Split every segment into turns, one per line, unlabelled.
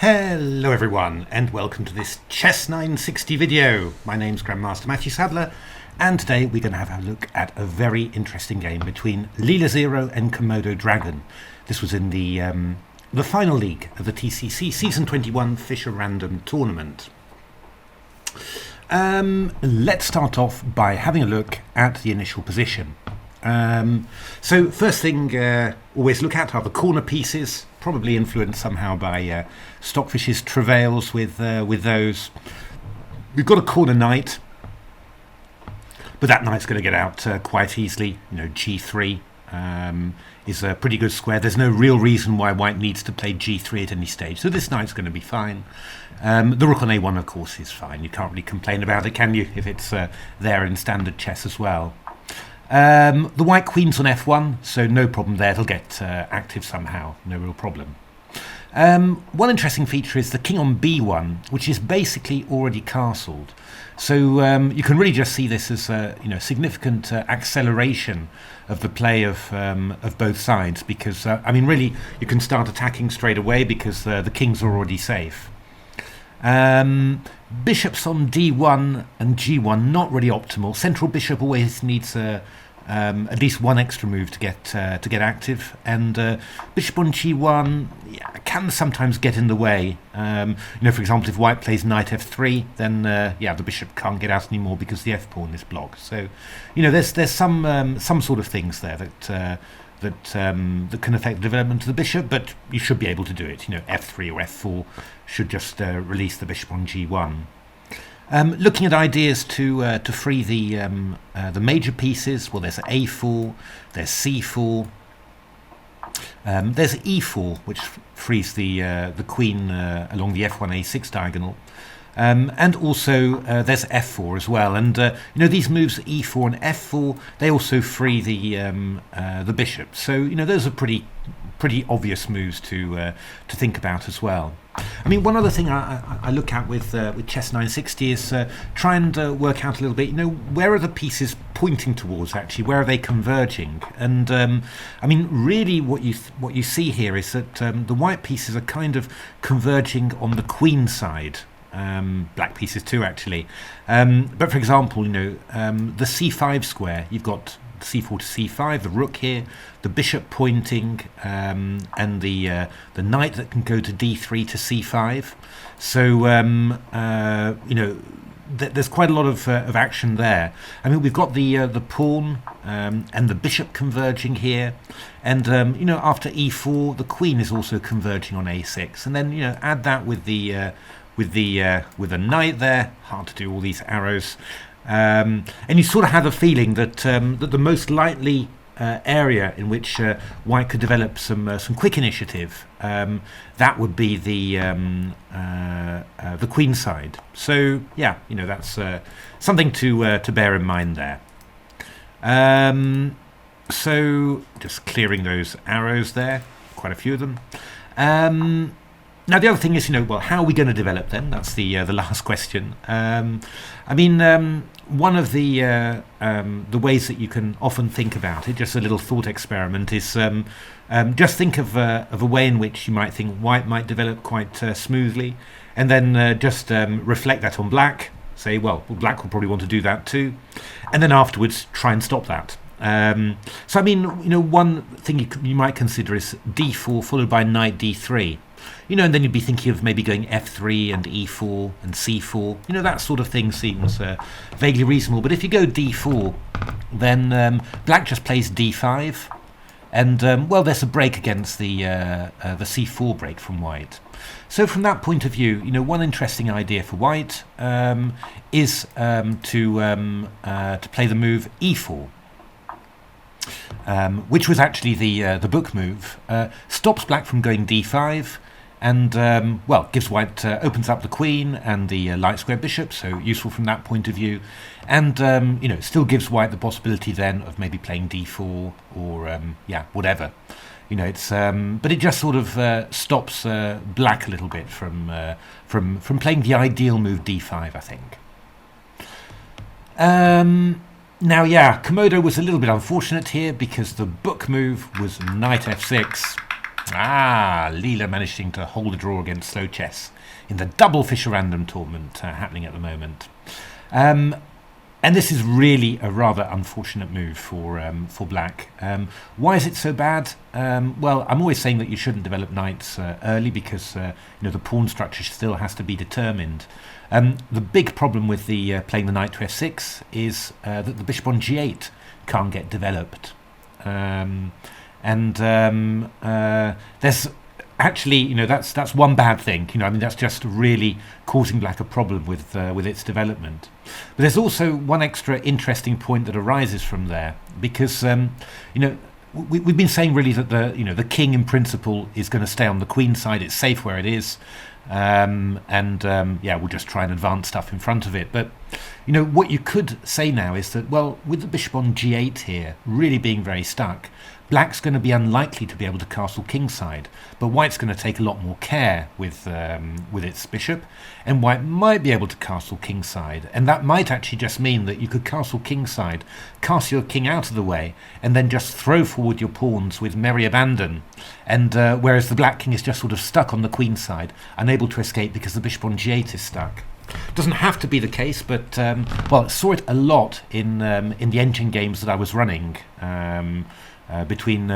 Hello everyone and welcome to this Chess960 video. My name's Grandmaster Matthew Sadler and today we're going to have a look at a very interesting game between Leela Zero and Komodo Dragon. This was in the final league of the TCEC Season 21 Fischer Random tournament. Let's start off by having a look at the initial position. So first thing always look at are the corner pieces, probably influenced somehow by Stockfish's travails with those. We've got a corner knight, but that knight's going to get out quite easily. You know, g3 is a pretty good square. There's no real reason why white needs to play g3 at any stage, so this knight's going to be fine. The rook on a1 of course is fine. You can't really complain about it, can you, if it's there in standard chess as well. The white queen's on f1, so no problem there. It'll get active somehow, no real problem. One interesting feature is the king on b1, which is basically already castled. So you can really just see this as a significant acceleration of the play of both sides, because I mean really you can start attacking straight away because the king's already safe. Bishops on d1 and g1 not really optimal. Central bishop always needs at least one extra move to get active, and bishop on g1 can sometimes get in the way. For example, if white plays knight f3, then the bishop can't get out anymore because the f pawn is blocked. So there's some sort of things there that can affect the development of the bishop, but you should be able to do it. F3 or f4 should just release the bishop on g1. Looking at ideas to free the major pieces, well, there's a4, there's c4, there's e4, which frees the queen along the f1 a6 diagonal. And also there's f4 as well, and these moves e4 and f4, they also free the bishop. So those are pretty obvious moves to think about as well. I mean, one other thing I look at with Chess960 is try and work out a little bit. Where are the pieces pointing towards actually? Where are they converging? And I mean, really, what you see here is that the white pieces are kind of converging on the queen side. Black pieces too, actually. But for example, the c5 square, you've got c4 to c5, the rook here, the bishop pointing, and the knight that can go to d3 to c5. So there's quite a lot of action there. I mean, we've got the pawn and the bishop converging here, and after e4, the queen is also converging on a6, and then add that with the knight there. Hard to do all these arrows. And you sort of have a feeling that that the most likely area in which white could develop some quick initiative, that would be the queen side. So that's something to bear in mind there. So just clearing those arrows there, quite a few of them. Now the other thing is, how are we going to develop them? That's the last question. I mean, one of the ways that you can often think about it, just a little thought experiment, is just think of a way in which you might think white might develop quite smoothly, and then just reflect that on black. Say, well, black will probably want to do that too, and then afterwards try and stop that. So I mean, one thing you might consider is d4 followed by knight d3. And then you'd be thinking of maybe going f3 and e4 and c4. That sort of thing seems vaguely reasonable. But if you go d4, then black just plays d5, and well, there's a break against the c4 break from white. So from that point of view, one interesting idea for white is to play the move e4. Which was actually the book move, stops black from going d5, and well, gives white, opens up the queen and the light square bishop, so useful from that point of view, and still gives white the possibility then of maybe playing d4 or whatever. It's but it just sort of stops black a little bit from playing the ideal move d5, I think. Now, Komodo was a little bit unfortunate here because the book move was knight f6. Leela managing to hold a draw against Slow Chess in the double Fischer Random tournament happening at the moment. And this is really a rather unfortunate move for black. Why is it so bad? Well, I'm always saying that you shouldn't develop knights early because the pawn structure still has to be determined. The big problem with the playing the knight to f6 is that the bishop on g8 can't get developed. There's actually, that's one bad thing. That's just really causing black a problem with its development. But there's also one extra interesting point that arises from there, because we've been saying really that the king in principle is going to stay on the queen side. It's safe where it is, we'll just try and advance stuff in front of it. But what you could say now is that, well, with the bishop on g8 here really being very stuck, black's going to be unlikely to be able to castle kingside, but white's going to take a lot more care with its bishop, and white might be able to castle kingside, and that might actually just mean that you could castle kingside, cast your king out of the way, and then just throw forward your pawns with merry abandon, and whereas the black king is just sort of stuck on the queen side, unable to escape because the bishop on g8 is stuck. Doesn't have to be the case, but I saw it a lot in the engine games that I was running. Between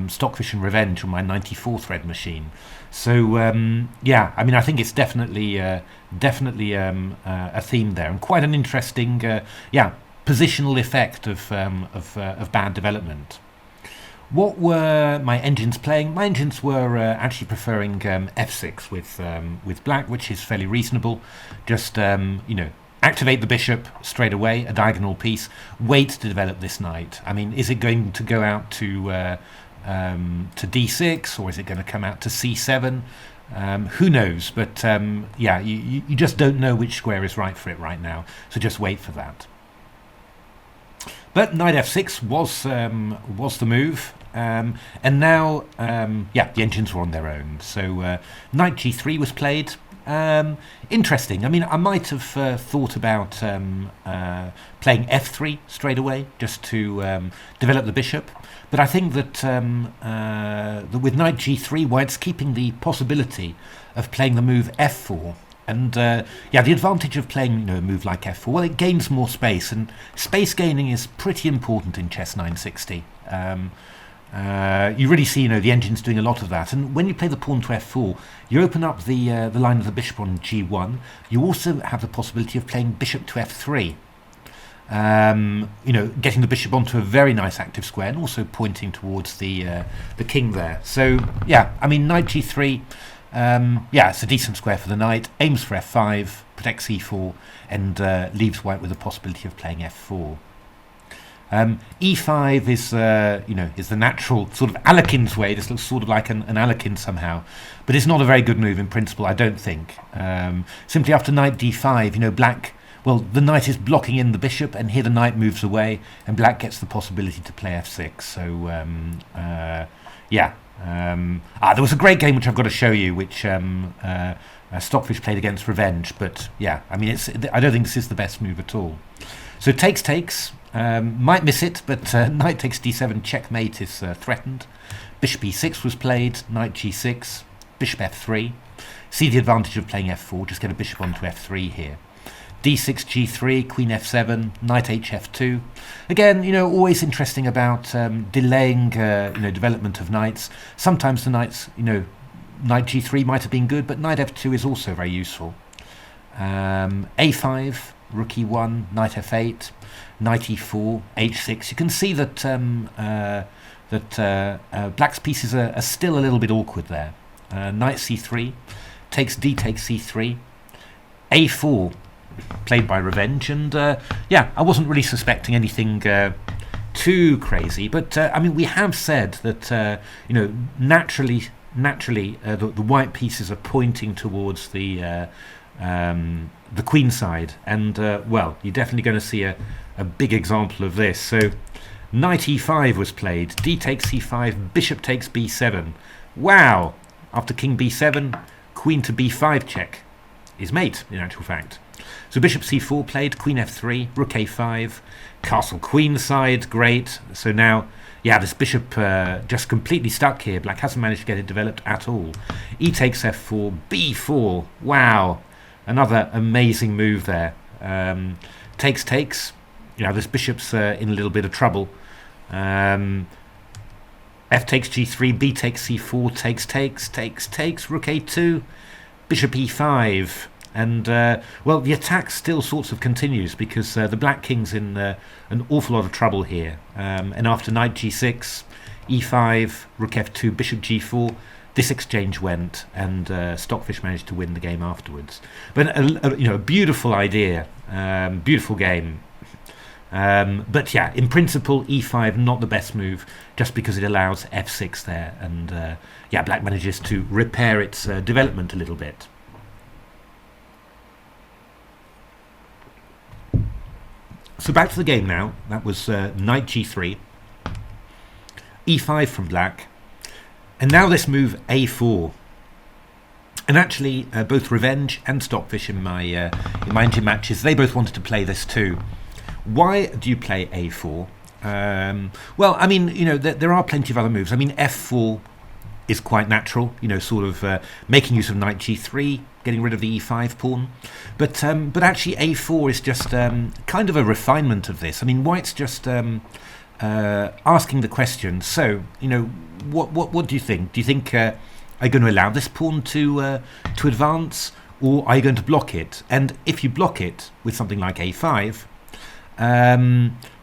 Stockfish and Revenge on my 94 thread machine. So I think it's definitely a theme there, and quite an interesting positional effect of bad development. What were my engines playing? My engines were actually preferring f6 with black, which is fairly reasonable. Just activate the bishop straight away, a diagonal piece, wait to develop this knight. Is it going to go out to d6, or is it going to come out to c7? Who knows? But you just don't know which square is right for it right now, so just wait for that. But knight f6 was the move, and now the engines were on their own. So knight g3 was played. Interesting. I might have thought about playing f3 straight away just to develop the bishop, but I think that with knight g3, white's keeping the possibility of playing the move f4. And the advantage of playing a move like f4, well, it gains more space, and space gaining is pretty important in Chess960. You really see, the engine's doing a lot of that. And when you play the pawn to f4, you open up the line of the bishop on g1. You also have the possibility of playing bishop to f3. Getting the bishop onto a very nice active square, and also pointing towards the king there. So knight g3. It's a decent square for the knight. Aims for f5, protects e4, and leaves white with the possibility of playing f4. E5 is the natural sort of Alekin's way. This looks sort of like an Alekin somehow, but it's not a very good move in principle, I don't think. Simply after knight d5, black, well, the knight is blocking in the bishop, and here the knight moves away, and black gets the possibility to play f6. So there was a great game which I've got to show you, which Stockfish played against Revenge, but I don't think this is the best move at all. So takes. Might miss it, but knight takes d7, checkmate is threatened. Bishop e6 was played, knight g6, bishop f3. See the advantage of playing f4, just get a bishop onto f3 here. d6, g3, queen f7, knight hf2. Again, always interesting about delaying development of knights. Sometimes the knights, knight g3 might have been good, but knight f2 is also very useful. a5, rook e1, knight f8, knight e4, h6. You can see that black's pieces are still a little bit awkward there. Knight c3, takes d takes c3, a4 played by Revenge, and I wasn't really suspecting anything too crazy, but we have said that naturally the white pieces are pointing towards the queen side, and you're definitely going to see a big example of this. So knight e5 was played, d takes c5, bishop takes b7. Wow! After king b7, queen to b5 check is mate, in actual fact. So bishop c4 played, queen f3, rook a5, castle queenside, great. So now, yeah, this bishop just completely stuck here. Black hasn't managed to get it developed at all. E takes f4, b4, wow, another amazing move there. Takes, you know, this bishop's in a little bit of trouble. F takes g3, b takes c4, takes, rook a2, bishop e5, and well, the attack still sorts of continues because the black king's in an awful lot of trouble here. And after knight g6, e5, rook f2, bishop g4, this exchange went, and Stockfish managed to win the game afterwards. But you know, a beautiful idea, beautiful game. But yeah, in principle, e5 not the best move, just because it allows f6 there, and yeah, black manages to repair its development a little bit. So back to the game now. That was knight g3, e5 from black, and now this move a4. And actually, both Revenge and Stockfish in my engine matches, they both wanted to play this too. Why do you play a4? Well, I mean, you know, there are plenty of other moves. I mean, f4 is quite natural, you know, sort of making use of knight g3, getting rid of the e5 pawn. But actually, a4 is just kind of a refinement of this. I mean, White's just asking the question. So, you know, what do you think? Do you think are you going to allow this pawn to advance, or are you going to block it? And if you block it with something like a5,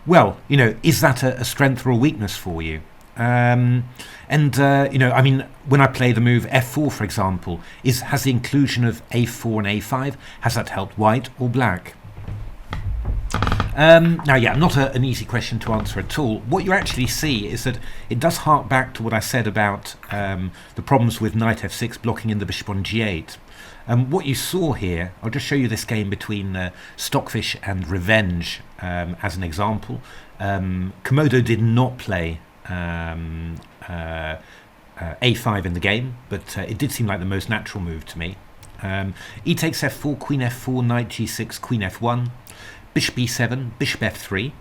well, you know, is that a strength or a weakness for you? You know, I mean, when I play the move f4, for example, has the inclusion of a4 and a5, has that helped white or black? Now, yeah, not an easy question to answer at all. What you actually see is that it does hark back to what I said about the problems with knight f6 blocking in the bishop on g8. What you saw here, I'll just show you this game between Stockfish and Revenge as an example. Komodo did not play a5 in the game, but it did seem like the most natural move to me. E takes f4, queen f4, knight g6, queen f1, bishop e7, bishop f3.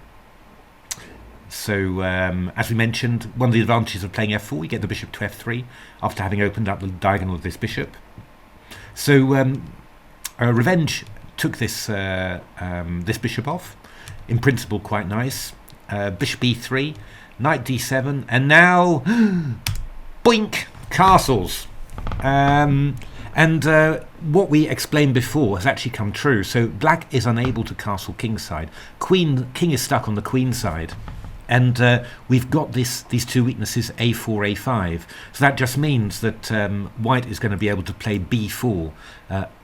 So, as we mentioned, one of the advantages of playing f4, you get the bishop to f3 after having opened up the diagonal of this bishop. So, Revenge took this this bishop off. In principle, quite nice. Bishop e3, knight d7, and now, boink, castles. What we explained before has actually come true. So black is unable to castle kingside. King is stuck on the queen side. And we've got these two weaknesses, a4, a5. So that just means that white is going to be able to play b4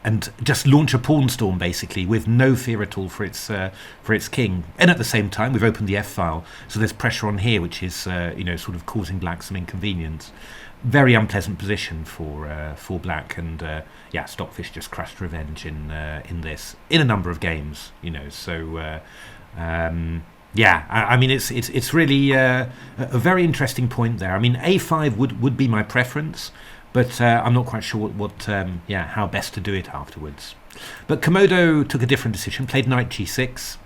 and just launch a pawn storm, basically, with no fear at all for its king. And at the same time, we've opened the f-file, so there's pressure on here, which is you know, sort of causing black some inconvenience. Very unpleasant position for black, and yeah, Stockfish just crushed Revenge in this in a number of games, you know. So yeah, I mean, it's really a very interesting point there. I mean, a5 would be my preference, but I'm not quite sure yeah, how best to do it afterwards. But Komodo took a different decision, played knight g6,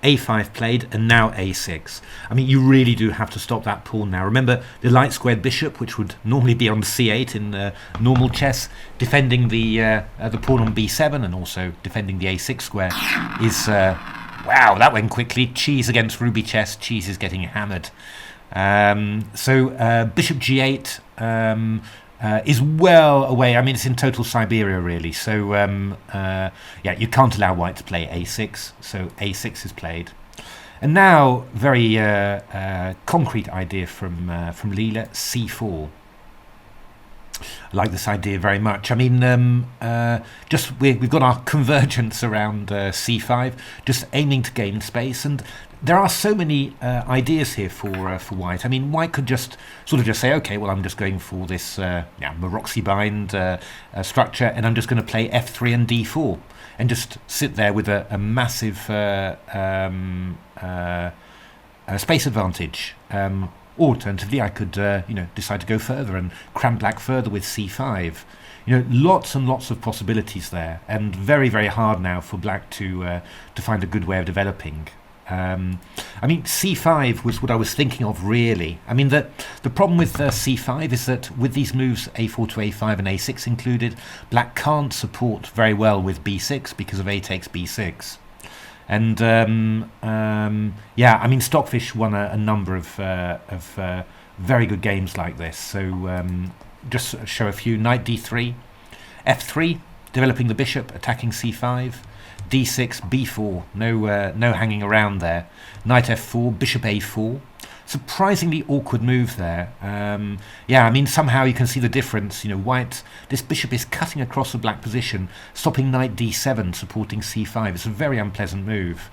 a5 played, and now a6. I mean, you really do have to stop that pawn now. Remember, the light squared bishop, which would normally be on c8 in normal chess, defending the pawn on b7 and also defending the a6 square, is... wow, that went quickly. Cheese against Ruby Chess. Cheese is getting hammered. So bishop g8 is well away. I mean, it's in total Siberia, really. So, yeah, you can't allow white to play a6. So a6 is played. And now, very concrete idea from Leela, c4. I like this idea very much. I mean, just we've got our convergence around c5, just aiming to gain space, and there are so many ideas here for white. I mean, white could just sort of just say, okay, well, I'm just going for this yeah, Maroczy bind structure, and I'm just going to play f3 and d4, and just sit there with a massive space advantage. Or alternatively, I could decide to go further and cram black further with c5. Lots and lots of possibilities there, and very, very hard now for black to find a good way of developing. c5 was what I was thinking of, really. The problem with c5 is that with these moves a4 to a5 and a6 included, black can't support very well with b6 because of a takes b6. And Stockfish won a number of very good games like this. So just show a few. Knight d3, f3, developing the bishop, attacking c5, d6, b4, no hanging around there. Knight f4, bishop a4. Surprisingly awkward move there. Somehow you can see the difference. White, this bishop is cutting across the black position, stopping knight d7, supporting c5. It's a very unpleasant move.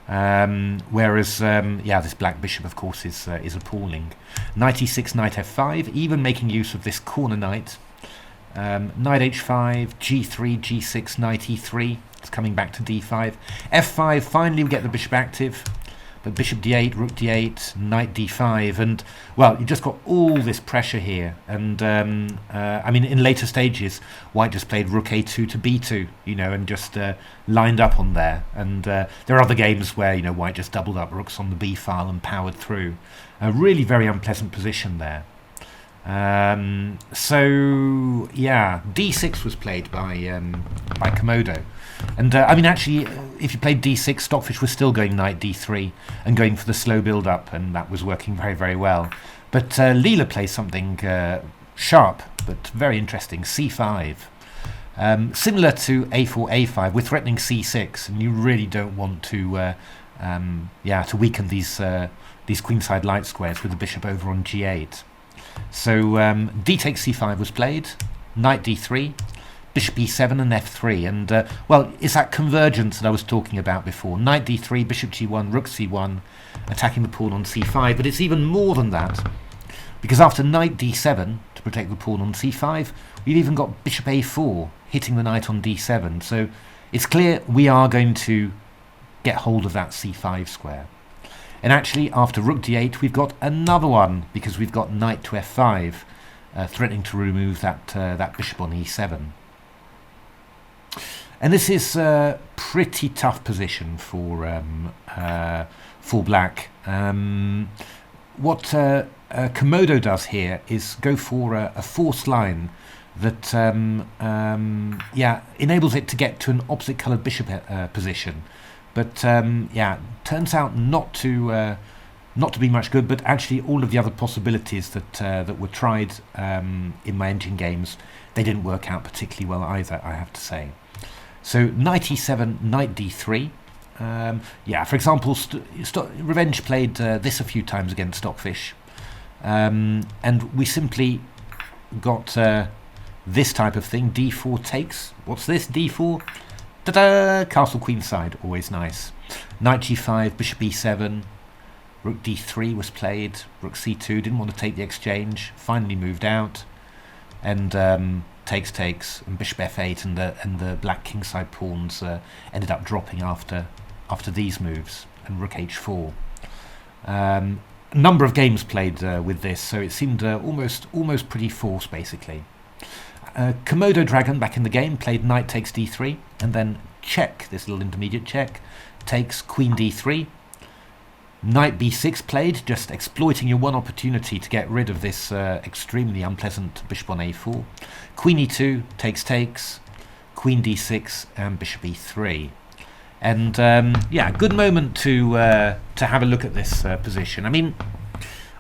Whereas this black bishop, of course, is appalling. Knight e6, knight f5, even making use of this corner knight. Knight h5, g3, g6, knight e3. It's coming back to d5. f5, finally we get the bishop active. But bishop d8, rook d8, knight d5, and you just got all this pressure here. And in later stages, white just played rook a2 to b2, and just lined up on there. And there are other games where white just doubled up rooks on the b file and powered through. A really very unpleasant position there. d6 was played by Komodo. And if you played d6, Stockfish was still going knight d3 and going for the slow build-up, and that was working very, very well. But Leela plays something sharp, but very interesting, c5. Similar to a4, a5, we're threatening c6, and you really don't want to weaken these queenside light squares with the bishop over on g8. So d takes c5 was played, knight d3, bishop e7 and f3, and it's that convergence that I was talking about before. Knight d3, bishop g1, rook c1, attacking the pawn on c5, but it's even more than that, because after knight d7, to protect the pawn on c5, we've even got bishop a4, hitting the knight on d7, so it's clear we are going to get hold of that c5 square. And actually, after rook d8, we've got another one, because we've got knight to f5, threatening to remove that bishop on e7. And this is a pretty tough position for black. What Komodo does here is go for a forced line that enables it to get to an opposite coloured bishop position. But turns out not to be much good. But actually, all of the other possibilities that were tried in my engine games, they didn't work out particularly well either, I have to say. So knight e7, knight d3. For example, Revenge played this a few times against Stockfish, and we simply got this type of thing. d4 takes. What's this? d4. Ta-da! Castle queenside, always nice. Knight g5, bishop e7, rook d3 was played, rook c2, didn't want to take the exchange, finally moved out, and takes, and bishop f8, and the black kingside pawns ended up dropping after these moves, and rook h4. A number of games played with this, so it seemed almost pretty forced, basically. Komodo Dragon back in the game played knight takes d3, and then check, this little intermediate check, takes queen d3. Knight b6 played, just exploiting your one opportunity to get rid of this extremely unpleasant bishop on a4. Queen e2, takes, queen d6, and bishop e3. And good moment to have a look at this position.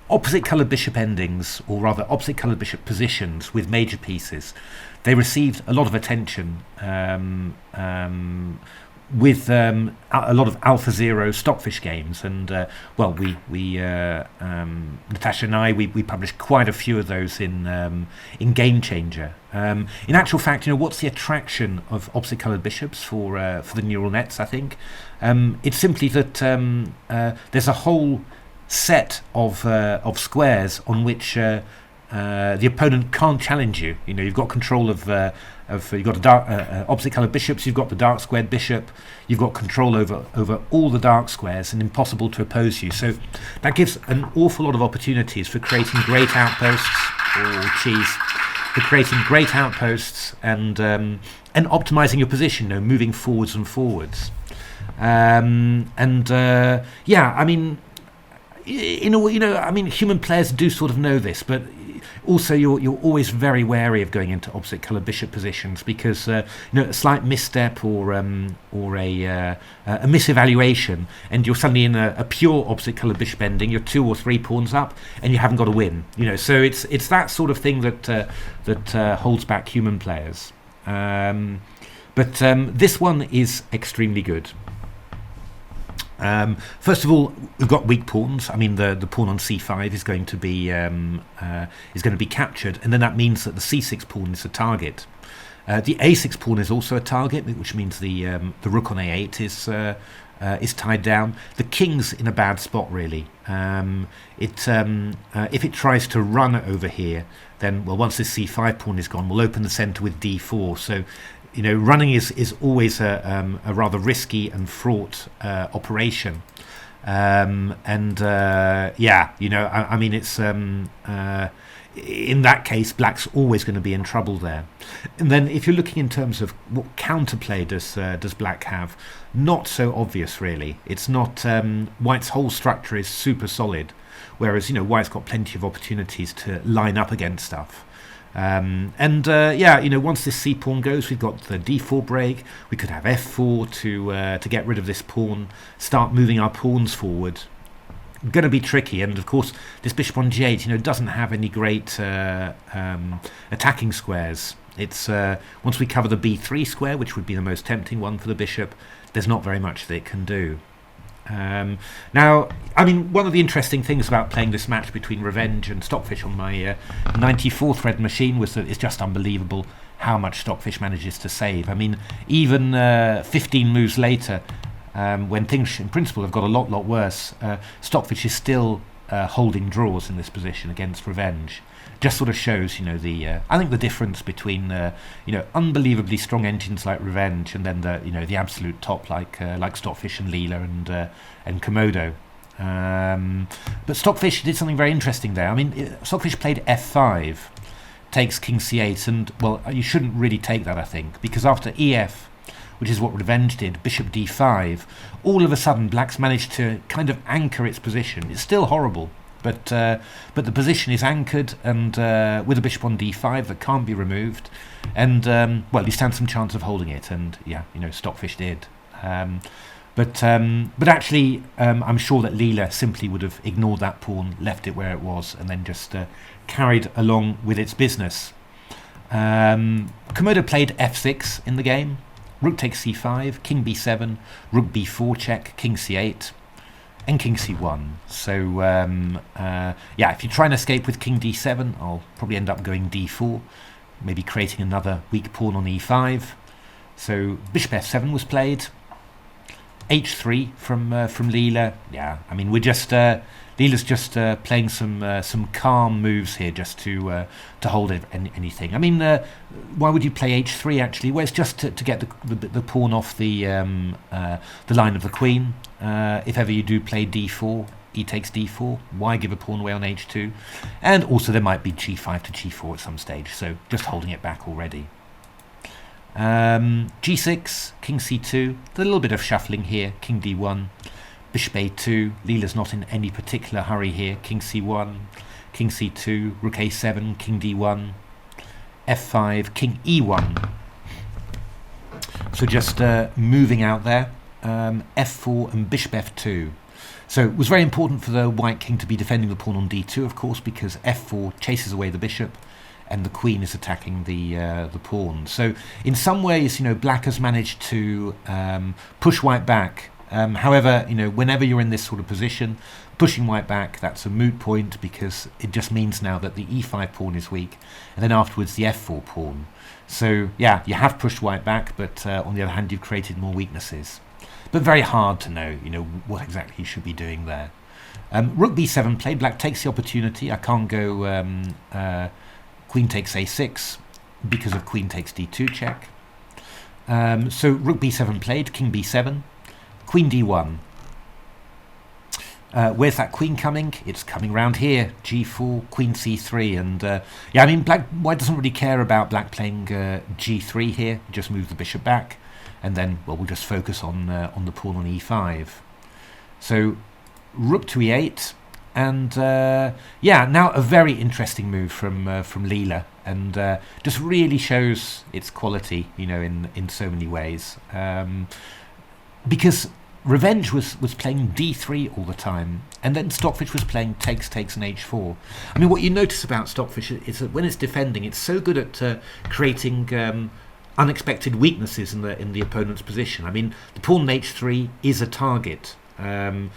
Opposite coloured bishop endings, or rather opposite coloured bishop positions with major pieces, they received a lot of attention with a lot of AlphaZero Stockfish games, and Natasha and I, we published quite a few of those in Game Changer. In actual fact, what's the attraction of opposite coloured bishops for the neural nets? I think it's simply that there's a whole set of squares on which the opponent can't challenge you. You know, you've got control of you've got a dark, opposite coloured bishops. You've got the dark squared bishop. You've got control over all the dark squares, and impossible to oppose you. So that gives an awful lot of opportunities for creating great outposts, for creating great outposts and optimizing your position. You know, moving forwards and forwards. Yeah, I mean, in a way, you know, I mean, human players do sort of know this, but also you're always very wary of going into opposite colour bishop positions, because you know, a slight misstep or a misevaluation, and you're suddenly in a pure opposite colour bishop ending. You're 2 or 3 pawns up, and you haven't got a win. You know, so it's that sort of thing that holds back human players. But this one is extremely good. First of all, we've got weak pawns. I mean, the pawn on c5 is going to be captured, and then that means that the c6 pawn is a target. The a6 pawn is also a target, which means the rook on a8 is tied down. The king's in a bad spot, really. If it tries to run over here, then, well, once this c5 pawn is gone, we'll open the centre with d4. So, you know, running is always a rather risky and fraught operation. Yeah, you know, I mean, it's in that case, black's always going to be in trouble there. And then if you're looking in terms of what counterplay does black have, not so obvious, really. It's not, white's whole structure is super solid, whereas, you know, white's got plenty of opportunities to line up against stuff. Yeah, you know, once this c pawn goes, we've got the d4 break. We could have f4 to get rid of this pawn, start moving our pawns forward. Going to be tricky, and of course this bishop on g8, you know, doesn't have any great attacking squares. It's once we cover the b3 square, which would be the most tempting one for the bishop, there's not very much that it can do. Now, I mean, one of the interesting things about playing this match between Revenge and Stockfish on my 94 thread machine was that it's just unbelievable how much Stockfish manages to save. I mean, even 15 moves later, when things in principle have got a lot worse, Stockfish is still holding draws in this position against Revenge. Just sort of shows, you know, I think the difference between you know, unbelievably strong engines like Revenge and then the absolute top like Stockfish and Leela and Komodo. But Stockfish did something very interesting there. I mean, Stockfish played f5, takes king c8, and, well, you shouldn't really take that, I think, because after ef, which is what Revenge did, bishop d5, all of a sudden black's managed to kind of anchor its position. It's still horrible, but the position is anchored, and with a bishop on d5 that can't be removed, and well, you stand some chance of holding it, and yeah, you know, Stockfish did. But actually, I'm sure that Leela simply would have ignored that pawn, left it where it was, and then just carried along with its business. Komodo played f6 in the game. Rook takes c5, king b7, rook b4 check, king c8, and king c1. So, yeah, if you try and escape with king d7, I'll probably end up going d4, maybe creating another weak pawn on e5. So, bishop f7 was played. h3 from Leela. Yeah, I mean, we're just Leela's just playing some calm moves here, just to hold anything. I mean, why would you play h3 actually? Well, it's just to get the pawn off the line of the queen. If ever you do play d4, e takes d4. Why give a pawn away on h2? And also there might be g5 to g4 at some stage. So just holding it back already. g6, king c2, a little bit of shuffling here, king d1, bishop a2, Leela's not in any particular hurry here, king c1, king c2, rook a7, king d1, f5, king e1. So just moving out there, f4 and bishop f2. So it was very important for the white king to be defending the pawn on d2, of course, because f4 chases away the bishop, and the queen is attacking the pawn. So in some ways, you know, black has managed to push white back. However, you know, whenever you're in this sort of position, pushing white back, that's a moot point, because it just means now that the e5 pawn is weak, and then afterwards the f4 pawn. So yeah, you have pushed white back, but on the other hand, you've created more weaknesses. but very hard to know, what exactly you should be doing there. Rook b7 played. Black takes the opportunity. I can't go queen takes a6 because of queen takes d2 check. So rook b7 played, king b7, queen d1. Where's that queen coming? It's coming round here, g4, queen c3, and yeah, I mean, white doesn't really care about black playing g3 here. Just move the bishop back, and then, well, we'll just focus on the pawn on e5. So rook to e8, and yeah, now a very interesting move from Leela, and just really shows its quality, in so many ways, because Revenge was playing d3 all the time, and then Stockfish was playing takes, and h4. I mean, what you notice about Stockfish is that when it's defending, it's so good at creating unexpected weaknesses in the opponent's position. I mean, the pawn on h3 is a target, and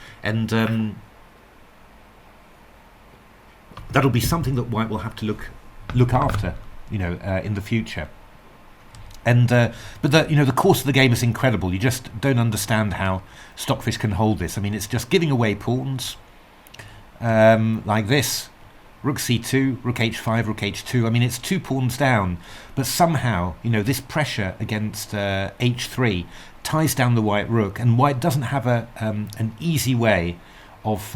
that'll be something that White will have to look after, in the future. And but the course of the game is incredible. You just don't understand how Stockfish can hold this. I mean, it's just giving away pawns like this. Rook c2, rook h5, rook h2. I mean, it's 2 pawns down, but somehow, this pressure against h3 ties down the white rook, and White doesn't have an easy way of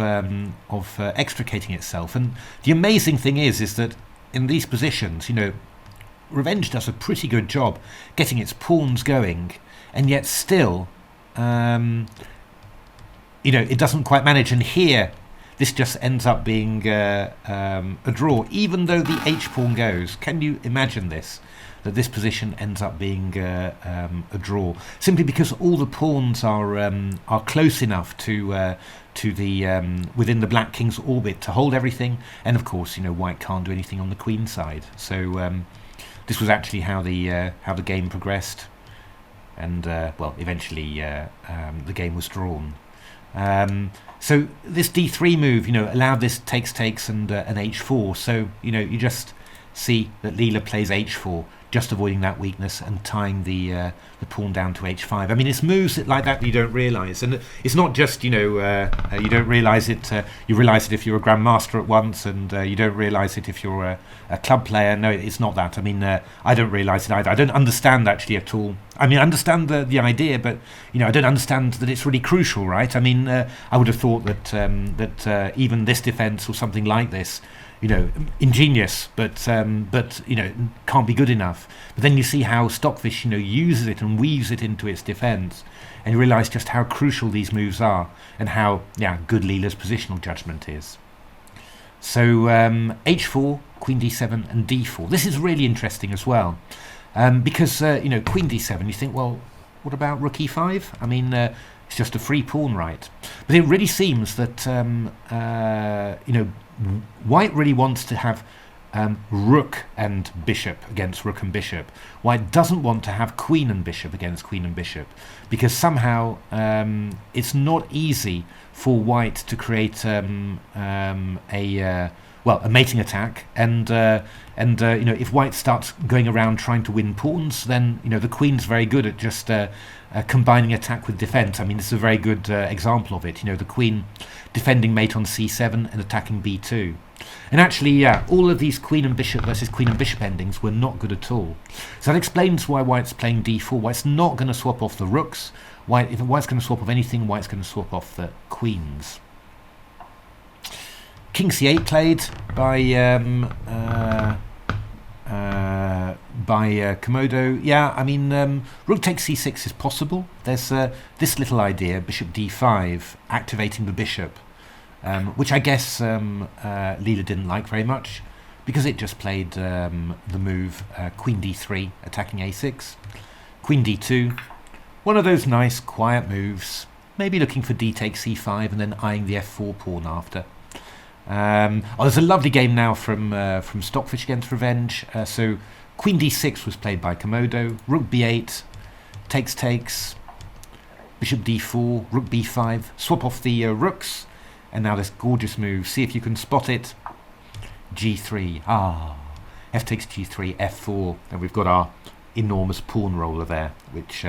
extricating itself. And the amazing thing is that in these positions, Revenge does a pretty good job getting its pawns going, and yet still, it doesn't quite manage. And here, this just ends up being a draw, even though the h-pawn goes. Can you imagine this? That this position ends up being a draw, simply because all the pawns are close enough to the within the black king's orbit to hold everything, and of course, White can't do anything on the queen side. So this was actually how the game progressed, and well, eventually the game was drawn. So this d3 move, allowed this takes and an h4. So you just see that Leela plays h4, just avoiding that weakness and tying the pawn down to h5. I mean, it's moves like that you don't realise, and it's not just you don't realise it. You realise it if you're a grandmaster at once, and you don't realise it if you're a club player. No, it's not that. I mean, I don't realise it either. I don't understand actually at all. I mean, I understand the idea, but I don't understand that it's really crucial, right? I mean, I would have thought that even this defence or something like this, ingenious, but can't be good enough. But then you see how Stockfish, uses it and weaves it into its defence, and you realise just how crucial these moves are, and how good Leela's positional judgment is. So h4, queen d7, and d4. This is really interesting as well, because queen d7. You think, well, what about rook e5? I mean, it's just a free pawn, right? But it really seems that White really wants to have rook and bishop against rook and bishop. White doesn't want to have queen and bishop against queen and bishop, because somehow it's not easy for White to create a mating attack, and if White starts going around trying to win pawns, then the queen's very good at just combining attack with defense. I mean, this is a very good example of it. The queen defending mate on c7 and attacking b2. And actually, all of these queen and bishop versus queen and bishop endings were not good at all. So that explains why White's playing d4. White's not going to swap off the rooks. If White's going to swap off anything, White's going to swap off the queens. King c8 played by Komodo. Yeah, I mean, rook takes c6 is possible. There's this little idea, bishop d5, activating the bishop, which I guess Leela didn't like very much, because it just played the move queen d3, attacking a6, queen d2, one of those nice quiet moves, maybe looking for d takes c5 and then eyeing the f4 pawn after. There's a lovely game now from Stockfish against Revenge. So queen d6 was played by Komodo, rook b8, takes, bishop d4, rook b5, swap off the rooks, and now this gorgeous move, see if you can spot it, g3, f takes g3, f4, and we've got our enormous pawn roller there, which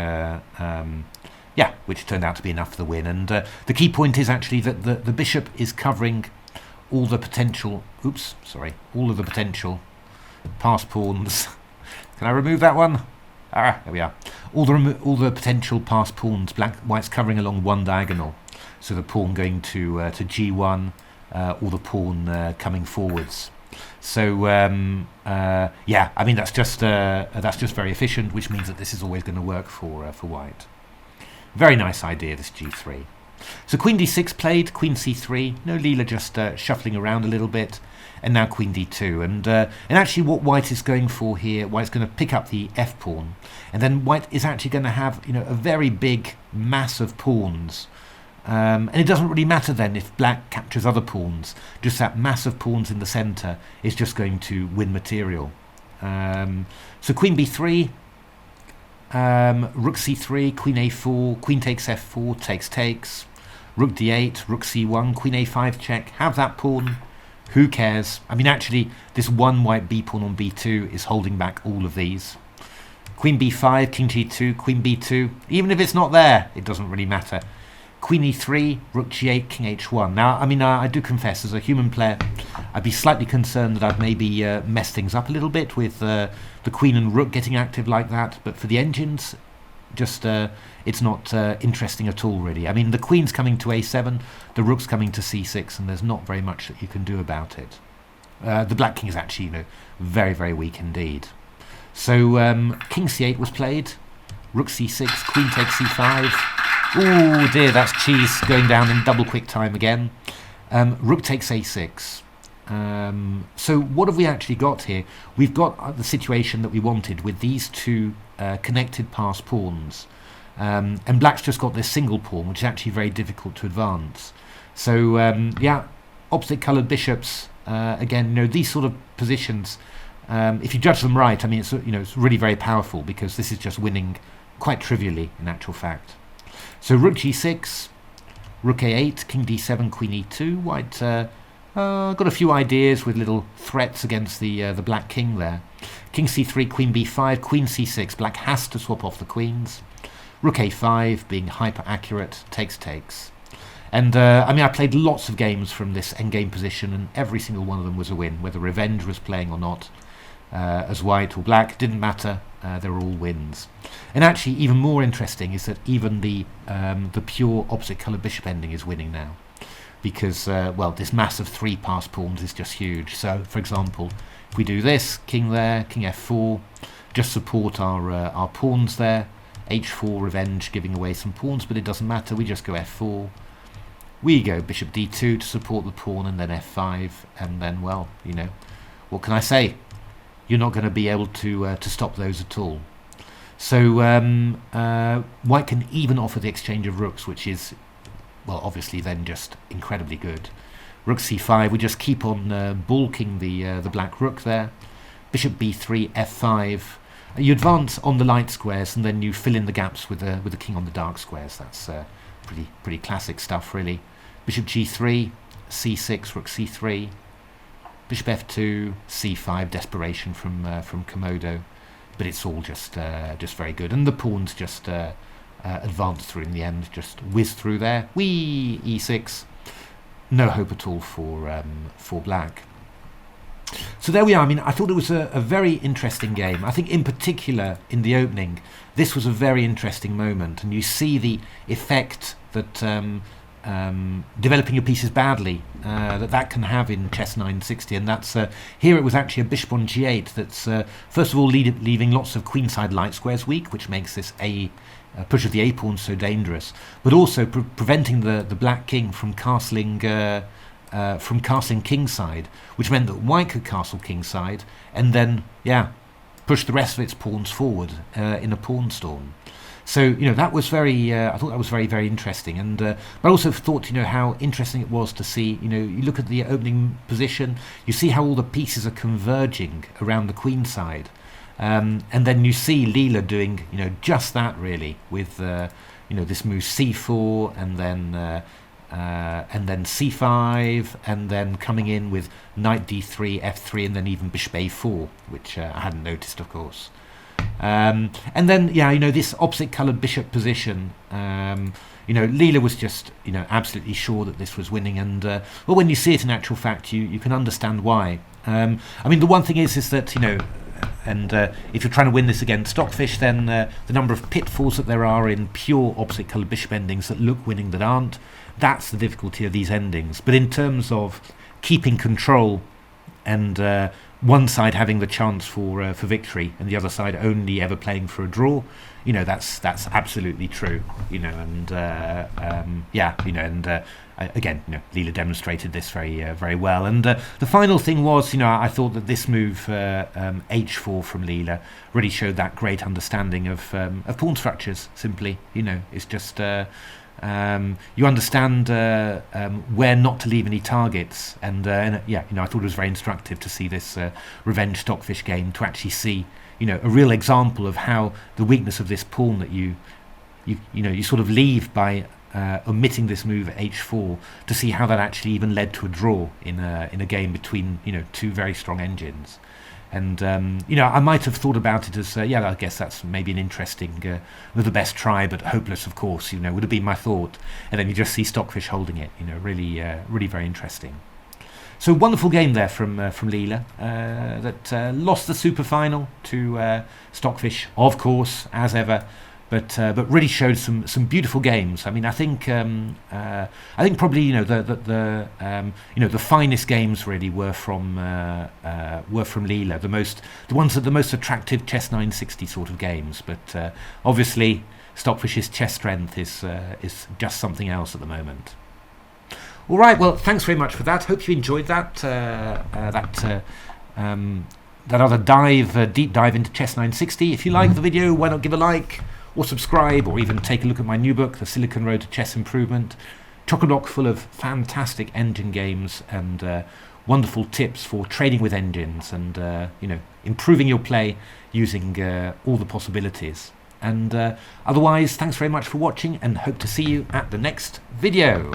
yeah, which turned out to be enough for the win. And the key point is actually that the bishop is covering all the potential, all of the potential pass pawns. Can I remove that one? There we are. All the potential pass pawns, white's covering along one diagonal. So the pawn going to G1, or the pawn coming forwards. So yeah, I mean that's just very efficient, which means that this is always going to work for white. Very nice idea, this G3. So Queen D6 played, Queen C3. No, Leela just shuffling around a little bit, and now Queen D2. And actually, what white is going for here, white's going to pick up the F pawn, and then white is actually going to have a very big mass of pawns. And it doesn't really matter then if black captures other pawns. Just that mass of pawns in the centre is just going to win material. So Queen B3, Rook C3, Queen A4, Queen takes F4, takes, Rook D8, Rook C1, Queen A5 check. Have that pawn. Who cares? I mean, actually, this one white B pawn on B2 is holding back all of these. Queen B5, King G2, Queen B2. Even if it's not there, it doesn't really matter. Queen E3, Rook G8, King H1. Now, I mean, I do confess, as a human player, I'd be slightly concerned that I'd maybe mess things up a little bit with the Queen and Rook getting active like that. But for the engines, just it's not interesting at all, really. I mean, the Queen's coming to A7, the Rook's coming to C6, and there's not very much that you can do about it. The Black King is actually, very, very weak indeed. So King C8 was played, Rook C6, Queen takes C5. Oh dear, that's cheese going down in double quick time again. Rook takes A6. So what have we actually got here? We've got the situation that we wanted with these two connected pass pawns. And black's just got this single pawn, which is actually very difficult to advance. So yeah, opposite coloured bishops, again, these sort of positions, if you judge them right, I mean, it's really very powerful, because this is just winning quite trivially in actual fact. So Rook G6, Rook A8, King D7, Queen E2. White got a few ideas with little threats against the Black King there. King C3, Queen B5, Queen C6. Black has to swap off the queens. Rook A5, being hyper accurate, takes. And I mean, I played lots of games from this endgame position, and every single one of them was a win, whether Revenge was playing or not. As white or black, didn't matter. They were all wins. And actually, even more interesting is that even the pure opposite colour bishop ending is winning now, because well, this mass of 3 pass pawns is just huge. So, for example, if we do this, king there, king f4, just support our pawns there. h4 revenge, giving away some pawns, but it doesn't matter. We just go f4. We go bishop d2 to support the pawn, and then f5, and then, well, what can I say? You're not going to be able to stop those at all. So white can even offer the exchange of rooks, which is, well, obviously then just incredibly good. Rook c5, we just keep on balking the black rook there. Bishop b3, f5. You advance on the light squares, and then you fill in the gaps with the king on the dark squares. That's pretty classic stuff, really. Bishop g3, c6, rook c3. Bishop f2, c5, desperation from Komodo, but it's all just very good, and the pawns just advance through in the end, just whiz through there. Whee, e6, no hope at all for black. So there we are. I mean, I thought it was a very interesting game. I think in particular in the opening, this was a very interesting moment, and you see the effect that developing your pieces badly that can have in Chess960, and that's here it was actually a bishop on g8 that's first of all leaving lots of queenside light squares weak, which makes this push of the a pawn so dangerous, but also preventing the black king from castling kingside, which meant that white could castle kingside and then push the rest of its pawns forward in a pawn storm. So that was very. I thought that was very, very interesting, and but I also thought how interesting it was to see. You look at the opening position, you see how all the pieces are converging around the queen side, and then you see Leela doing just that really with this move c4 and then c5, and then coming in with knight d3, f3, and then even bishop a4, which I hadn't noticed, of course. And then, yeah, you know, this opposite coloured bishop position, you know, Leela was just, you know, absolutely sure that this was winning. And, well, when you see it in actual fact, you can understand why. I mean, the one thing is that, you know, and if you're trying to win this against Stockfish, then the number of pitfalls that there are in pure opposite coloured bishop endings that look winning that aren't, that's the difficulty of these endings. But in terms of keeping control and one side having the chance for victory and the other side only ever playing for a draw, you know, that's absolutely true, you know. And yeah, you know, and again, you know, Leela demonstrated this very well. And the final thing was, you know, I thought that this move h4 from Leela really showed that great understanding of pawn structures. Simply, you know, it's just you understand where not to leave any targets, and yeah, you know, I thought it was very instructive to see this revenge Stockfish game, to actually see, you know, a real example of how the weakness of this pawn that you know, you sort of leave by omitting this move h4, to see how that actually even led to a draw in a game between, you know, two very strong engines. And you know, I might have thought about it as yeah, I guess that's maybe an interesting with the best try, but hopeless, of course, you know, would have been my thought. And then you just see Stockfish holding it, you know, really really very interesting. So wonderful game there from Leela, that lost the super final to Stockfish, of course, as ever. But really showed some beautiful games. I mean, I think probably, you know, the you know, the finest games really were from Leela. The ones that the most attractive Chess960 sort of games. But obviously, Stockfish's chess strength is just something else at the moment. All right. Well, thanks very much for that. Hope you enjoyed that other deep dive into Chess960. If you like the video, why not give a like, or subscribe, or even take a look at my new book, The Silicon Road to Chess Improvement. Chock-a-block full of fantastic engine games and wonderful tips for trading with engines and you know, improving your play using all the possibilities. And otherwise, thanks very much for watching, and hope to see you at the next video.